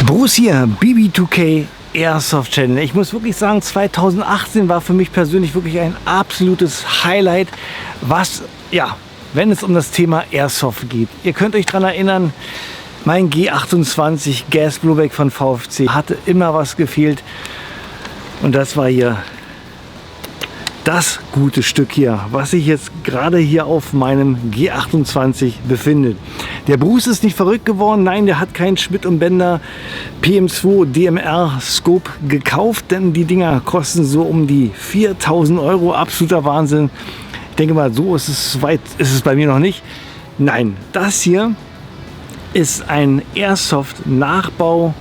Bruce hier, BB2K Airsoft Channel. Ich muss wirklich sagen, 2018 war für mich persönlich wirklich ein absolutes Highlight, was, ja, wenn es um das Thema Airsoft geht. Ihr könnt euch daran erinnern, mein G28 Gas Blowback von VFC hatte immer was gefehlt. Und das war hier das gute Stück hier, was sich jetzt gerade hier auf meinem G28 befindet. Der Bruce ist nicht verrückt geworden, nein, der hat keinen Schmidt & Bender PM2 DMR Scope gekauft, denn die Dinger kosten so um die 4.000 Euro, absoluter Wahnsinn. Ich denke mal, so ist es, weit ist es bei mir noch nicht. Nein, das hier ist ein Airsoft-Nachbau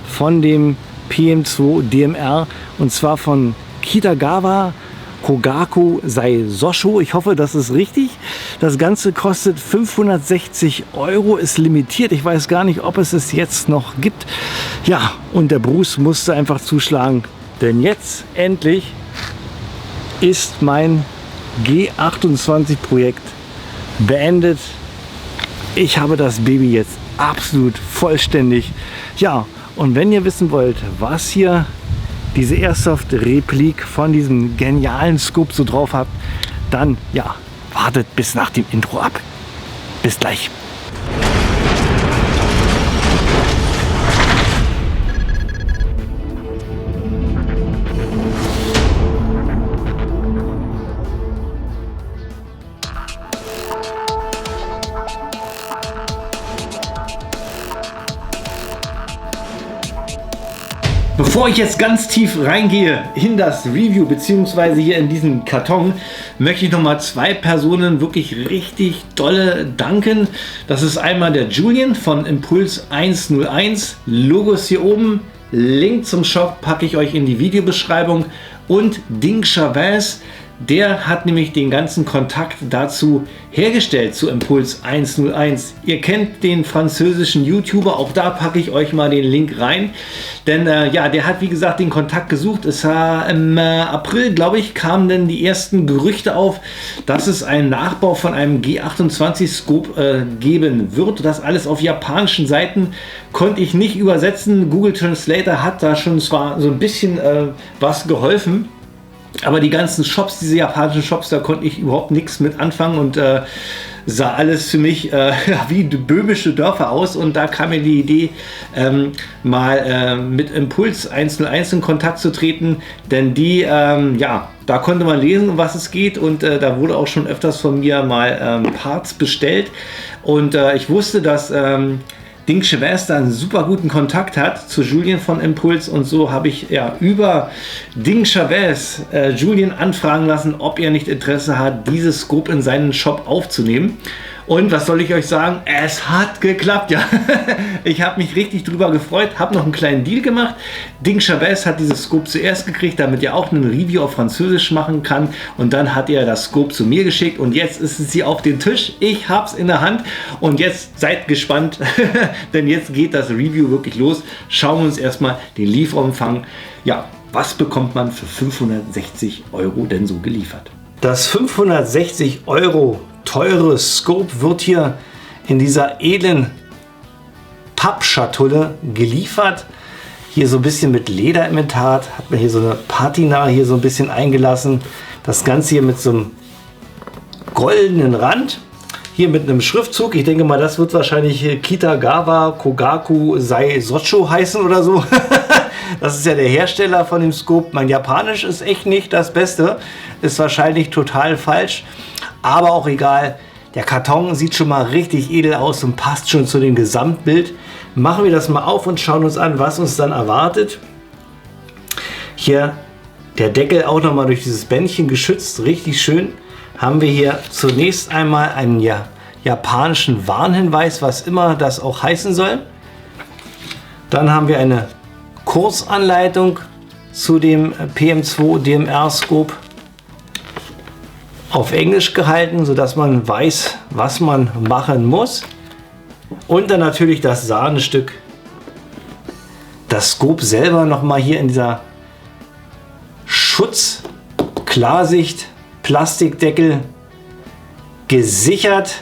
von dem PM2 DMR und zwar von Kitagawa Kogaku Sai-Sosho. Ich hoffe, das ist richtig. Das Ganze kostet 560 Euro, ist limitiert. Ich weiß gar nicht, ob es jetzt noch gibt. Ja, und der Bruce musste einfach zuschlagen, denn jetzt endlich ist mein G28-Projekt beendet. Ich habe das Baby jetzt absolut vollständig. Ja, und wenn ihr wissen wollt, was hier diese Airsoft-Replik von diesem genialen Scope so drauf habt, dann ja, wartet bis nach dem Intro ab. Bis gleich. Bevor ich jetzt ganz tief reingehe in das Review bzw. hier in diesen Karton, möchte ich noch mal zwei Personen wirklich richtig dolle danken. Das ist einmal der Julian von Impuls 101, Logos hier oben, Link zum Shop packe ich euch in die Videobeschreibung, und Ding Chavez, der hat nämlich den ganzen Kontakt dazu hergestellt zu Impuls 101. Ihr kennt den französischen YouTuber, auch da packe ich euch mal den Link rein. Denn ja, der hat wie gesagt den Kontakt gesucht. Es war im April, glaube ich, kamen dann die ersten Gerüchte auf, dass es einen Nachbau von einem G28 Scope geben wird. Das alles auf japanischen Seiten konnte ich nicht übersetzen. Google Translator hat da schon zwar so ein bisschen was geholfen. Aber die ganzen Shops, diese japanischen Shops, da konnte ich überhaupt nichts mit anfangen und sah alles für mich wie böhmische Dörfer aus. Und da kam mir die Idee, mal mit Impuls 101 in Kontakt zu treten, denn die, ja, da konnte man lesen, um was es geht, und da wurde auch schon öfters von mir mal Parts bestellt. Und ich wusste, dass Ding Chavez da einen super guten Kontakt hat zu Julian von Impuls, und so habe ich ja über Ding Chavez Julian anfragen lassen, ob er nicht Interesse hat, dieses Scope in seinen Shop aufzunehmen. Und was soll ich euch sagen? Es hat geklappt, ja. Ich habe mich richtig drüber gefreut, habe noch einen kleinen Deal gemacht. Ding Chavez hat dieses Scope zuerst gekriegt, damit er auch ein Review auf Französisch machen kann. Und dann hat er das Scope zu mir geschickt und jetzt ist es hier auf dem Tisch. Ich habe es in der Hand und jetzt seid gespannt, denn jetzt geht das Review wirklich los. Schauen wir uns erstmal den Lieferumfang. Ja, was bekommt man für 560 Euro denn so geliefert? Das 560 Euro teure Scope wird hier in dieser edlen Pappschatulle geliefert. Hier so ein bisschen mit Lederinventar, hat man hier so eine Patina hier so ein bisschen eingelassen. Das Ganze hier mit so einem goldenen Rand, hier mit einem Schriftzug. Ich denke mal, das wird wahrscheinlich Kitagawa Kogaku Sai-Sosho heißen oder so. Das ist ja der Hersteller von dem Scope. Mein Japanisch ist echt nicht das Beste, ist wahrscheinlich total falsch. Aber auch egal, der Karton sieht schon mal richtig edel aus und passt schon zu dem Gesamtbild. Machen wir das mal auf und schauen uns an, was uns dann erwartet. Hier der Deckel auch noch mal durch dieses Bändchen geschützt, richtig schön. Haben wir hier zunächst einmal einen japanischen Warnhinweis, was immer das auch heißen soll. Dann haben wir eine Kursanleitung zu dem PM2 DMR Scope auf Englisch gehalten, sodass man weiß, was man machen muss. Und dann natürlich das Sahnestück, das Scope selber noch mal hier in dieser Schutz Klarsicht Plastikdeckel gesichert.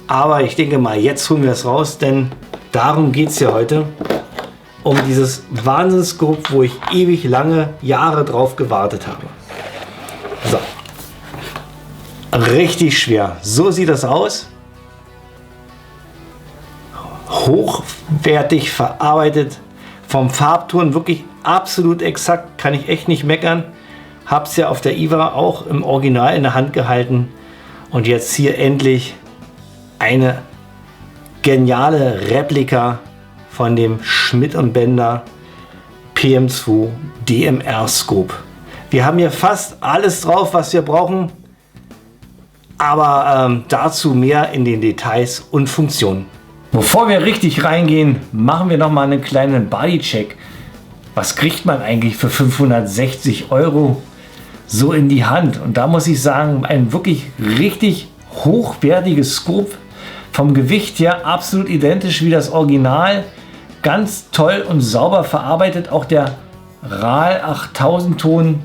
Aber ich denke mal, jetzt holen wir es raus, denn darum geht es ja heute. um dieses Wahnsinnsscope, wo ich ewig lange Jahre drauf gewartet habe. So. Richtig schwer. So sieht das aus. Hochwertig verarbeitet. Vom Farbton wirklich absolut exakt. Kann ich echt nicht meckern. Hab's ja auf der IWA auch im Original in der Hand gehalten. Und jetzt hier endlich eine geniale Replika von dem Schmidt & Bender PM2 DMR Scope. Wir haben hier fast alles drauf, was wir brauchen, aber dazu mehr in den Details und Funktionen. Bevor wir richtig reingehen, machen wir noch mal einen kleinen Bodycheck. Was kriegt man eigentlich für 560 € so in die Hand? Und da muss ich sagen, ein wirklich richtig hochwertiges Scope. Vom Gewicht her absolut identisch wie das Original. Ganz toll und sauber verarbeitet. Auch der RAL 8000 Ton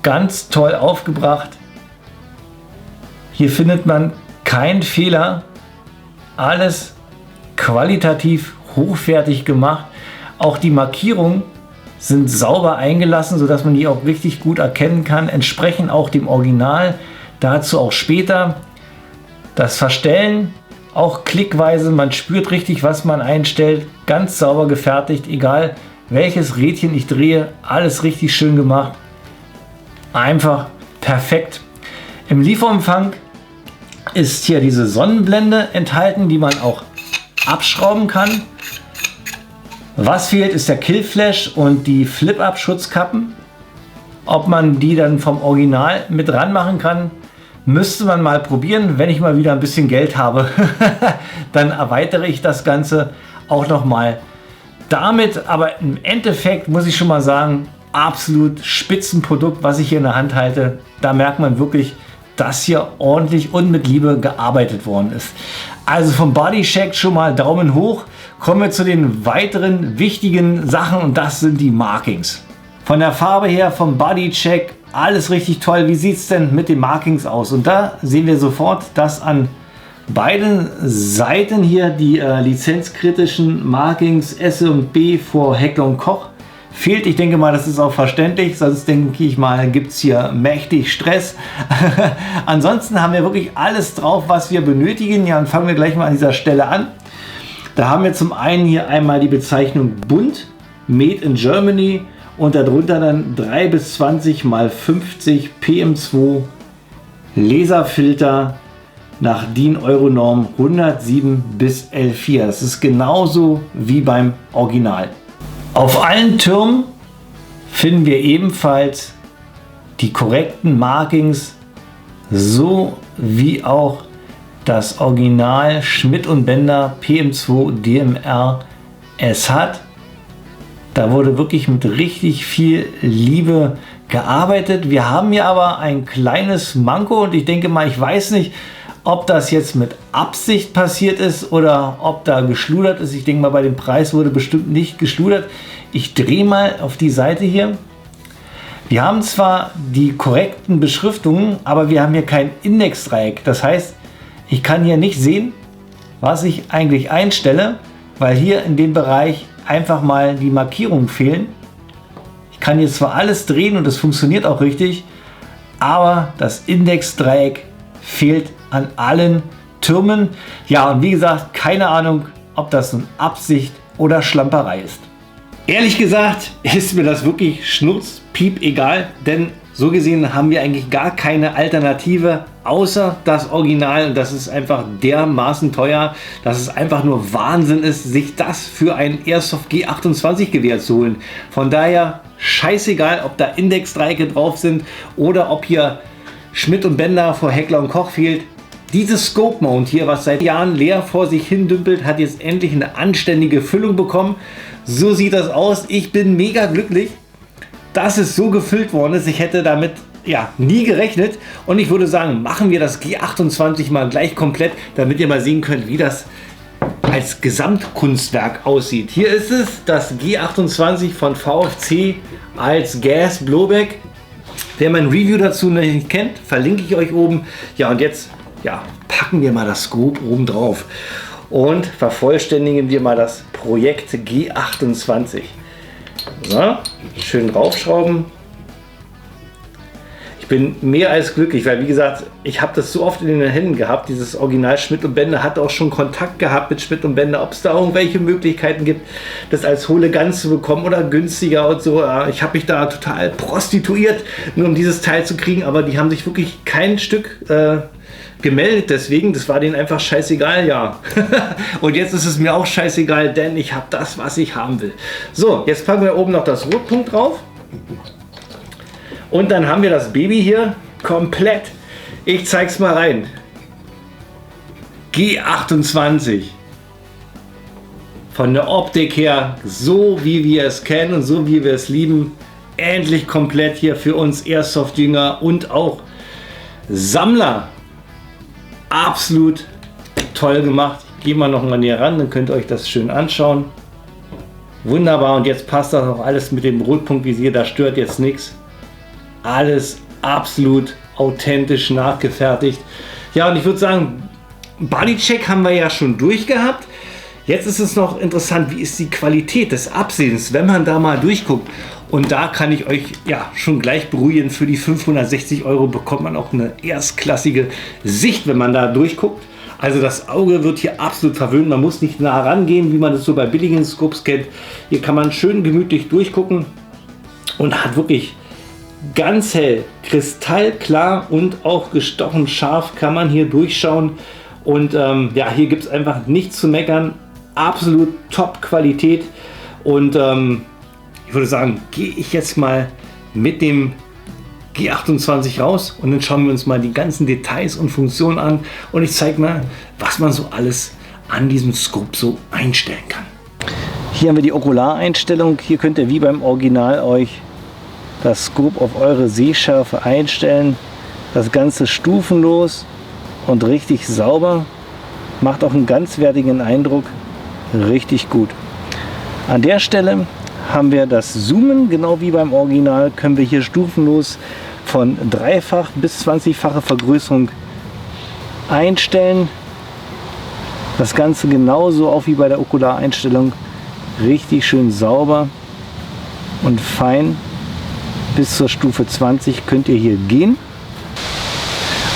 ganz toll aufgebracht. Hier findet man keinen Fehler. Alles qualitativ hochwertig gemacht. Auch die Markierungen sind sauber eingelassen, sodass man die auch richtig gut erkennen kann. Entsprechend auch dem Original. Dazu auch später. Das Verstellen auch klickweise, man spürt richtig, was man einstellt, ganz sauber gefertigt, egal welches Rädchen ich drehe, alles richtig schön gemacht, einfach perfekt. Im Lieferumfang ist hier diese Sonnenblende enthalten, die man auch abschrauben kann. Was fehlt, ist der Killflash und die Flip-Up-Schutzkappen. Ob man die dann vom Original mit ranmachen kann, müsste man mal probieren. Wenn ich mal wieder ein bisschen Geld habe, dann erweitere ich das Ganze auch noch mal damit. Aber im Endeffekt muss ich schon mal sagen, absolut Spitzenprodukt, was ich hier in der Hand halte. Da merkt man wirklich, dass hier ordentlich und mit Liebe gearbeitet worden ist. Also vom Bodycheck schon mal Daumen hoch. Kommen wir zu den weiteren wichtigen Sachen und das sind die Markings. Von der Farbe her, vom Bodycheck, alles richtig toll. Wie sieht es denn mit den Markings aus? Und da sehen wir sofort, dass an beiden Seiten hier die lizenzkritischen Markings S und B vor Heckler & Koch fehlt. Ich denke mal, das ist auch verständlich, sonst denke ich mal, gibt es hier mächtig Stress. Ansonsten haben wir wirklich alles drauf, was wir benötigen. Ja, und fangen wir gleich mal an dieser Stelle an. Da haben wir zum einen hier einmal die Bezeichnung Bund, Made in Germany. Und darunter dann 3 bis 20 mal 50 PM2 Laserfilter nach DIN Euronorm 107 bis L4. Das ist genauso wie beim Original. Auf allen Türmen finden wir ebenfalls die korrekten Markings, so wie auch das Original Schmidt & Bender PM2 DMR es hat. Da wurde wirklich mit richtig viel Liebe gearbeitet. Wir haben hier aber ein kleines Manko und ich denke mal, ich weiß nicht, ob das jetzt mit Absicht passiert ist oder ob da geschludert ist. Ich denke mal, bei dem Preis wurde bestimmt nicht geschludert. Ich drehe mal auf die Seite hier. Wir haben zwar die korrekten Beschriftungen, aber wir haben hier kein Indexdreieck. Das heißt, ich kann hier nicht sehen, was ich eigentlich einstelle, weil hier in dem Bereich einfach mal die Markierungen fehlen. Ich kann jetzt zwar alles drehen und es funktioniert auch richtig, aber das Indexdreieck fehlt an allen Türmen. Ja, und wie gesagt, keine Ahnung, ob das nun Absicht oder Schlamperei ist. Ehrlich gesagt ist mir das wirklich schnurzpiep egal, denn so gesehen haben wir eigentlich gar keine Alternative außer das Original und das ist einfach dermaßen teuer, dass es einfach nur Wahnsinn ist, sich das für ein Airsoft G28 Gewehr zu holen. Von daher scheißegal, ob da Indexdreiecke drauf sind oder ob hier Schmidt & Bender vor Heckler & Koch fehlt. Dieses Scope Mount hier, was seit Jahren leer vor sich hin dümpelt, hat jetzt endlich eine anständige Füllung bekommen. So sieht das aus. Ich bin mega glücklich, dass es so gefüllt worden ist. Ich hätte damit ja nie gerechnet und ich würde sagen, machen wir das G28 mal gleich komplett, damit ihr mal sehen könnt, wie das als Gesamtkunstwerk aussieht. Hier ist es, das G28 von VFC als Gas Blowback. Wer mein Review dazu noch nicht kennt, verlinke ich euch oben. Ja, und jetzt packen wir mal das Scope oben drauf und vervollständigen wir mal das Projekt G28. So, schön draufschrauben. Ich bin mehr als glücklich, weil wie gesagt, ich habe das so oft in den Händen gehabt, dieses Original Schmidt & Bender, hat auch schon Kontakt gehabt mit Schmidt & Bender, ob es da irgendwelche Möglichkeiten gibt, das als Hole ganz zu bekommen oder günstiger und so. Ich habe mich da total prostituiert, nur um dieses Teil zu kriegen, aber die haben sich wirklich kein Stück gemeldet, deswegen, das war denen einfach scheißegal, ja. Und jetzt ist es mir auch scheißegal, denn ich habe das, was ich haben will. So, jetzt packen wir oben noch das Rotpunkt drauf. Und dann haben wir das Baby hier komplett. Ich zeig's mal rein. G28. Von der Optik her, so wie wir es kennen und so wie wir es lieben. Endlich komplett hier für uns Airsoft-Jünger und auch Sammler. Absolut toll gemacht. Ich gehe mal noch mal näher ran, dann könnt ihr euch das schön anschauen. Wunderbar, und jetzt passt das auch alles mit dem Rotpunktvisier, da stört jetzt nichts. Alles absolut authentisch nachgefertigt. Ja, und ich würde sagen, Bodycheck haben wir ja schon durchgehabt. Jetzt ist es noch interessant, wie ist die Qualität des Absehens, wenn man da mal durchguckt. Und da kann ich euch ja schon gleich beruhigen, für die 560 € bekommt man auch eine erstklassige Sicht, wenn man da durchguckt. Also das Auge wird hier absolut verwöhnt, man muss nicht nah rangehen, wie man das so bei billigen Scopes kennt. Hier kann man schön gemütlich durchgucken und hat wirklich ganz hell, kristallklar und auch gestochen scharf kann man hier durchschauen. Und ja, hier gibt es einfach nichts zu meckern, absolut top Qualität. Und ich würde sagen, gehe ich jetzt mal mit dem G28 raus und dann schauen wir uns mal die ganzen Details und Funktionen an und ich zeige mal, was man so alles an diesem Scope so einstellen kann. Hier haben wir die Okulareinstellung. Hier könnt ihr wie beim Original euch das Scope auf eure Sehschärfe einstellen. Das Ganze stufenlos und richtig sauber. Macht auch einen ganz wertigen Eindruck. Richtig gut. An der Stelle haben wir das Zoomen, genau wie beim Original, können wir hier stufenlos von 3-fach bis 20-fache Vergrößerung einstellen. Das Ganze genauso auch wie bei der Okulareinstellung, richtig schön sauber und fein. Bis zur Stufe 20 könnt ihr hier gehen.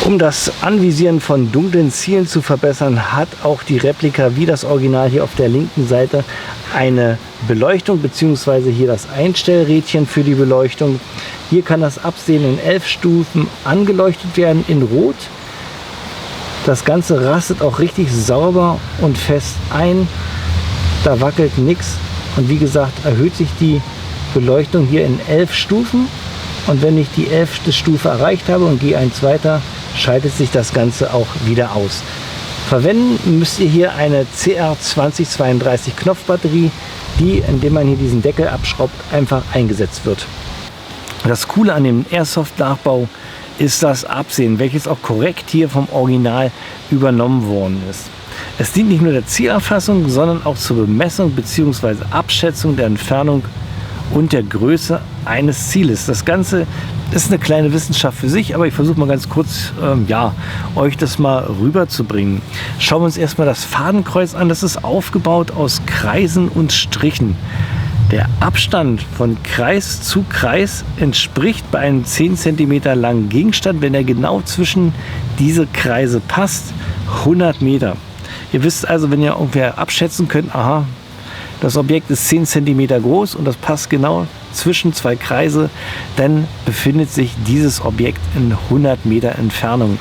Um das Anvisieren von dunklen Zielen zu verbessern, hat auch die Replika wie das Original hier auf der linken Seite eine Beleuchtung bzw. hier das Einstellrädchen für die Beleuchtung. Hier kann das Absehen in 11 Stufen angeleuchtet werden in Rot. Das Ganze rastet auch richtig sauber und fest ein. Da wackelt nichts und wie gesagt erhöht sich die Beleuchtung hier in 11 Stufen. Und wenn ich die 11. Stufe erreicht habe und gehe eins weiter, schaltet sich das Ganze auch wieder aus. Verwenden müsst ihr hier eine CR2032 Knopfbatterie, die, indem man hier diesen Deckel abschraubt, einfach eingesetzt wird. Das Coole an dem Airsoft-Nachbau ist das Absehen, welches auch korrekt hier vom Original übernommen worden ist. Es dient nicht nur der Zielerfassung, sondern auch zur Bemessung bzw. Abschätzung der Entfernung und der Größe eines Zieles. Das Ganze ist eine kleine Wissenschaft für sich, aber ich versuche mal ganz kurz ja, euch das mal rüberzubringen. Schauen wir uns erstmal das Fadenkreuz an. Das ist aufgebaut aus Kreisen und Strichen. Der Abstand von Kreis zu Kreis entspricht bei einem 10 cm langen Gegenstand, wenn er genau zwischen diese Kreise passt, 100 Meter. Ihr wisst also, wenn ihr ungefähr abschätzen könnt, aha, das Objekt ist 10 cm groß und das passt genau zwischen zwei Kreise, dann befindet sich dieses Objekt in 100 Meter Entfernung.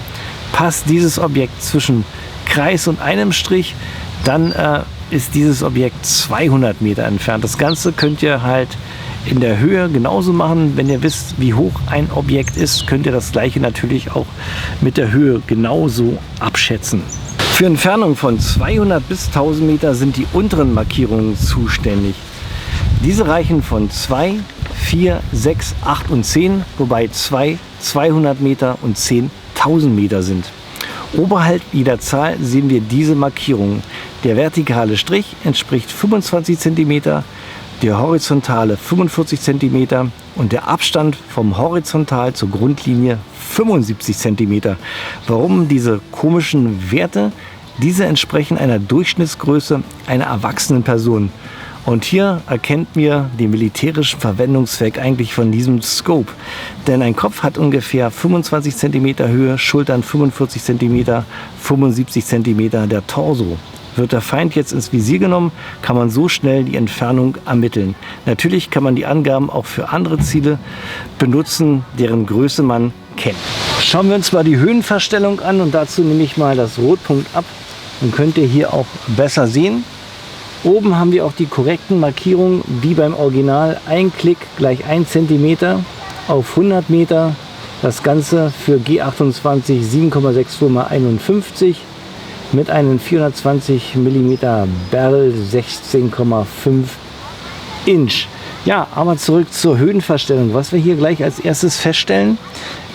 Passt dieses Objekt zwischen Kreis und einem Strich, dann ist dieses Objekt 200 Meter entfernt. Das Ganze könnt ihr halt in der Höhe genauso machen. Wenn ihr wisst, wie hoch ein Objekt ist, könnt ihr das gleiche natürlich auch mit der Höhe genauso abschätzen. Für Entfernungen von 200 bis 1000 Meter sind die unteren Markierungen zuständig. Diese reichen von 2, 4, 6, 8 und 10, wobei 2 200 Meter und 10 1000 Meter sind. Oberhalb jeder Zahl sehen wir diese Markierungen. Der vertikale Strich entspricht 25 cm, der horizontale 45 cm und der Abstand vom Horizontal zur Grundlinie 75 cm. Warum diese komischen Werte? Diese entsprechen einer Durchschnittsgröße einer erwachsenen Person. Und hier erkennt mir den militärischen Verwendungszweck eigentlich von diesem Scope. Denn ein Kopf hat ungefähr 25 cm Höhe, Schultern 45 cm, 75 cm der Torso. Wird der Feind jetzt ins Visier genommen, kann man so schnell die Entfernung ermitteln. Natürlich kann man die Angaben auch für andere Ziele benutzen, deren Größe man kennt. Schauen wir uns mal die Höhenverstellung an und dazu nehme ich mal das Rotpunkt ab. Dann könnt ihr hier auch besser sehen. Oben haben wir auch die korrekten Markierungen, wie beim Original. Ein Klick gleich 1 cm auf 100 Meter. Das Ganze für G28 7,64 x 51 mit einem 420 mm Barrel 16,5 Inch. Ja, aber zurück zur Höhenverstellung. Was wir hier gleich als erstes feststellen,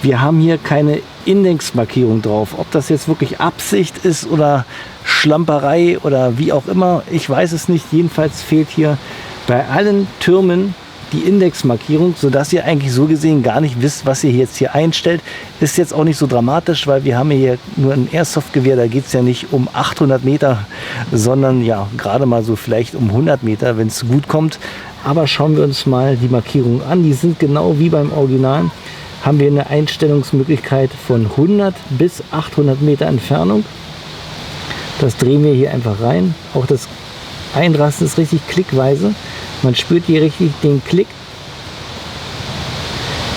wir haben hier keine Indexmarkierung drauf. Ob das jetzt wirklich Absicht ist oder Schlamperei oder wie auch immer, ich weiß es nicht. Jedenfalls fehlt hier bei allen Türmen die Indexmarkierung, sodass ihr eigentlich so gesehen gar nicht wisst, was ihr jetzt hier einstellt. Ist jetzt auch nicht so dramatisch, weil wir haben hier nur ein Airsoft-Gewehr, da geht es ja nicht um 800 Meter, sondern ja gerade mal so vielleicht um 100 Meter, wenn es gut kommt. Aber schauen wir uns mal die Markierungen an. Die sind genau wie beim Original. Haben wir eine Einstellungsmöglichkeit von 100 bis 800 Meter Entfernung. Das drehen wir hier einfach rein. Auch das Einrasten ist richtig klickweise. Man spürt hier richtig den Klick.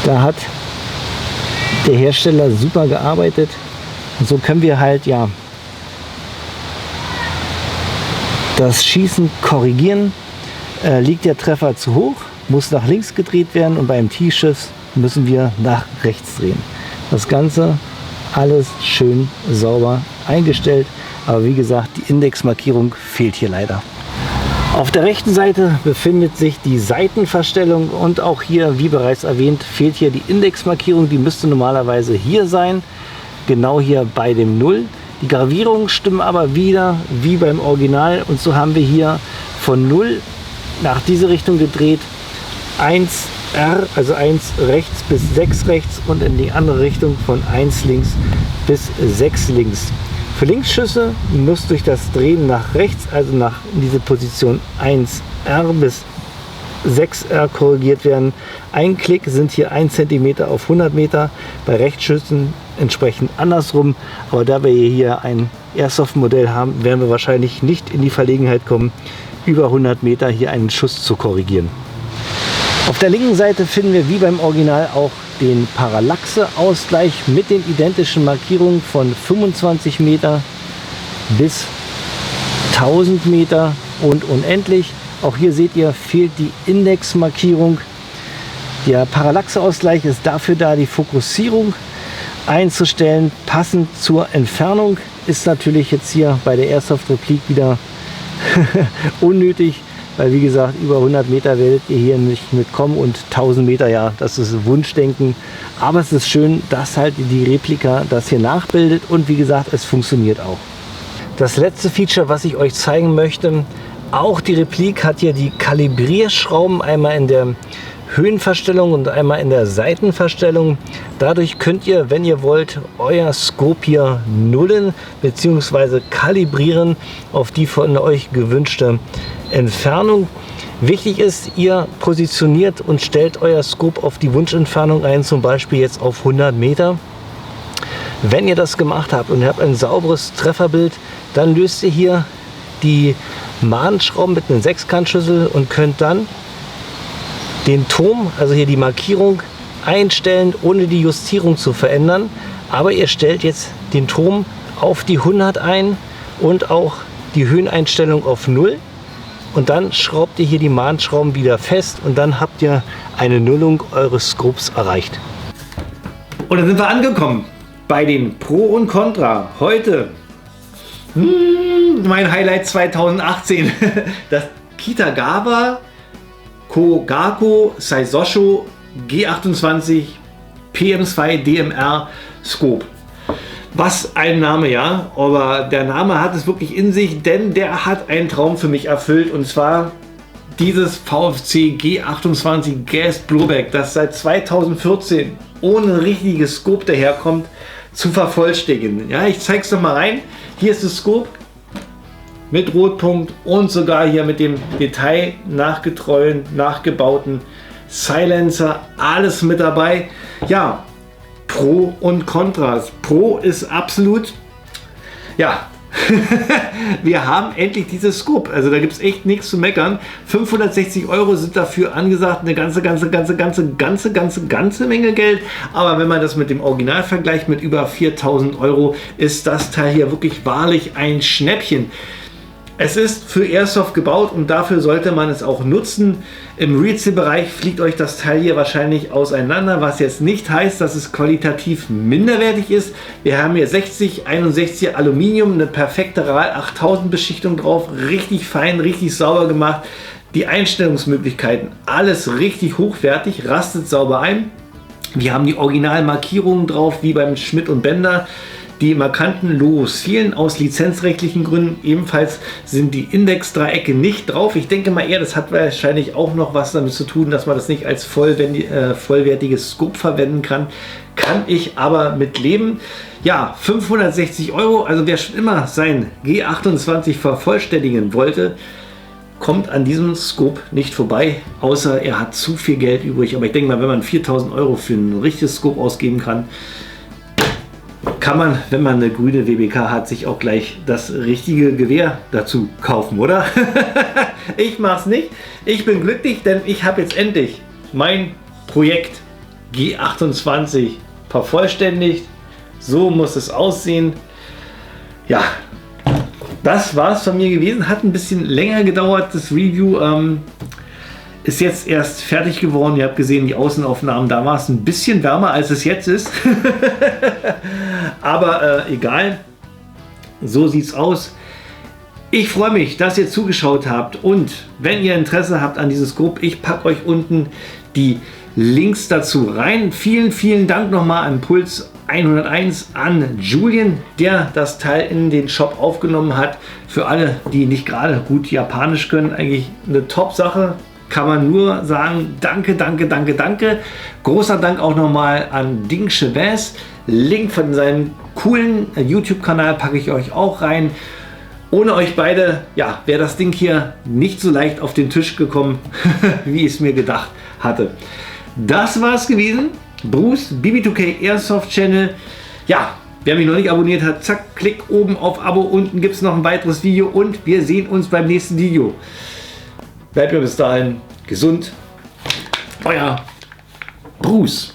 Da hat der Hersteller super gearbeitet. Und so können wir halt ja das Schießen korrigieren. Liegt der Treffer zu hoch, muss nach links gedreht werden und beim T-Schuss müssen wir nach rechts drehen. Das Ganze alles schön sauber eingestellt, aber wie gesagt, die Indexmarkierung fehlt hier leider. Auf der rechten Seite befindet sich die Seitenverstellung und auch hier, wie bereits erwähnt, fehlt hier die Indexmarkierung. Die müsste normalerweise hier sein, genau hier bei dem 0. Die Gravierungen stimmen aber wieder wie beim Original und so haben wir hier von 0 nach diese Richtung gedreht 1R, also 1 rechts bis 6 rechts und in die andere Richtung von 1 links bis 6 links. Für Linksschüsse muss durch das Drehen nach rechts, also nach diese Position 1R bis 6R korrigiert werden. Ein Klick sind hier 1 cm auf 100 Meter, bei Rechtsschüssen entsprechend andersrum. Aber da wir hier ein Airsoft-Modell haben, werden wir wahrscheinlich nicht in die Verlegenheit kommen, über 100 Meter hier einen Schuss zu korrigieren. Auf der linken Seite finden wir wie beim Original auch den Parallaxe-Ausgleich mit den identischen Markierungen von 25 Meter bis 1000 Meter und unendlich. Auch hier seht ihr, fehlt die Indexmarkierung. Der Parallaxe-Ausgleich ist dafür da, die Fokussierung einzustellen, passend zur Entfernung. Ist natürlich jetzt hier bei der Airsoft-Replik wieder unnötig, weil wie gesagt, über 100 Meter werdet ihr hier nicht mitkommen und 1000 Meter, ja, das ist Wunschdenken. Aber es ist schön, dass halt die Replika das hier nachbildet und wie gesagt, es funktioniert auch. Das letzte Feature, was ich euch zeigen möchte, auch die Replik hat hier die Kalibrierschrauben, einmal in der Höhenverstellung und einmal in der Seitenverstellung. Dadurch könnt ihr, wenn ihr wollt, euer Scope hier nullen bzw. kalibrieren auf die von euch gewünschte Entfernung. Wichtig ist, ihr positioniert und stellt euer Scope auf die Wunschentfernung ein, zum Beispiel jetzt auf 100 Meter. Wenn ihr das gemacht habt und ihr habt ein sauberes Trefferbild, dann löst ihr hier die Mahnschrauben mit einem Sechskantschlüssel und könnt dann den Turm, also hier die Markierung, einstellen, ohne die Justierung zu verändern. Aber ihr stellt jetzt den Turm auf die 100 ein und auch die Höheneinstellung auf 0. Und dann schraubt ihr hier die Mahnschrauben wieder fest und dann habt ihr eine Nullung eures Scopes erreicht. Und dann sind wir angekommen bei den Pro und Contra. Heute mein Highlight 2018, das Kitagawa Kogako Saisosho G28 PM2 DMR Scope. Was ein Name, ja, aber der Name hat es wirklich in sich, denn der hat einen Traum für mich erfüllt, und zwar dieses VFC G28 Gas Blowback, das seit 2014 ohne richtiges Scope daherkommt. zu vervollständigen. Ja, ich zeige es noch mal rein. Hier ist das Scope mit Rotpunkt und sogar hier mit dem Detail nachgetreuen, nachgebauten Silencer, alles mit dabei. Ja, Pro und Kontras. Pro ist absolut, ja, wir haben endlich dieses Scope. Also da gibt es echt nichts zu meckern. 560 € sind dafür angesagt, eine ganze Menge Geld. Aber wenn man das mit dem Original vergleicht mit über 4000 €, ist das Teil hier wirklich wahrlich ein Schnäppchen. Es ist für Airsoft gebaut und dafür sollte man es auch nutzen. Im Rätselbereich fliegt euch das Teil hier wahrscheinlich auseinander, was jetzt nicht heißt, dass es qualitativ minderwertig ist. Wir haben hier 6061 Aluminium, eine perfekte RAL 8000 Beschichtung drauf, richtig fein, richtig sauber gemacht. Die Einstellungsmöglichkeiten, alles richtig hochwertig, rastet sauber ein. Wir haben die Originalmarkierungen drauf, wie beim Schmidt und Bender. Die markanten Logos fehlen aus lizenzrechtlichen Gründen. Ebenfalls sind die Index-Dreiecke nicht drauf. Ich denke mal eher, das hat wahrscheinlich auch noch was damit zu tun, dass man das nicht als vollwertiges Scope verwenden kann. Kann ich aber mit leben. Ja, 560 €. Also wer schon immer sein G28 vervollständigen wollte, kommt an diesem Scope nicht vorbei, außer er hat zu viel Geld übrig. Aber ich denke mal, wenn man 4000 € für ein richtiges Scope ausgeben kann, kann man, wenn man eine grüne WBK hat, sich auch gleich das richtige Gewehr dazu kaufen, oder? Ich mache es nicht. Ich bin glücklich, denn ich habe jetzt endlich mein Projekt G28 vervollständigt. So muss es aussehen. Ja, das war es von mir gewesen. Hat ein bisschen länger gedauert, das Review. Ist jetzt erst fertig geworden. Ihr habt gesehen, die Außenaufnahmen, da war es ein bisschen wärmer, als es jetzt ist. Aber egal, so sieht es aus. Ich freue mich, dass ihr zugeschaut habt und wenn ihr Interesse habt an dieses Scope, ich packe euch unten die Links dazu rein. Vielen Dank nochmal an Puls 101 an Julian, der das Teil in den Shop aufgenommen hat. Für alle, die nicht gerade gut Japanisch können, eigentlich eine Top-Sache. Kann man nur sagen, danke. Großer Dank auch nochmal an Ding Chavez. Link von seinem coolen YouTube-Kanal packe ich euch auch rein. Ohne euch beide, ja, wäre das Ding hier nicht so leicht auf den Tisch gekommen, wie ich es mir gedacht hatte. Das war es gewesen. Bruce, BB2K Airsoft Channel. Ja, wer mich noch nicht abonniert hat, zack, klick oben auf Abo. Unten gibt es noch ein weiteres Video und wir sehen uns beim nächsten Video. Bleibt mir bis dahin gesund. Euer Bruce.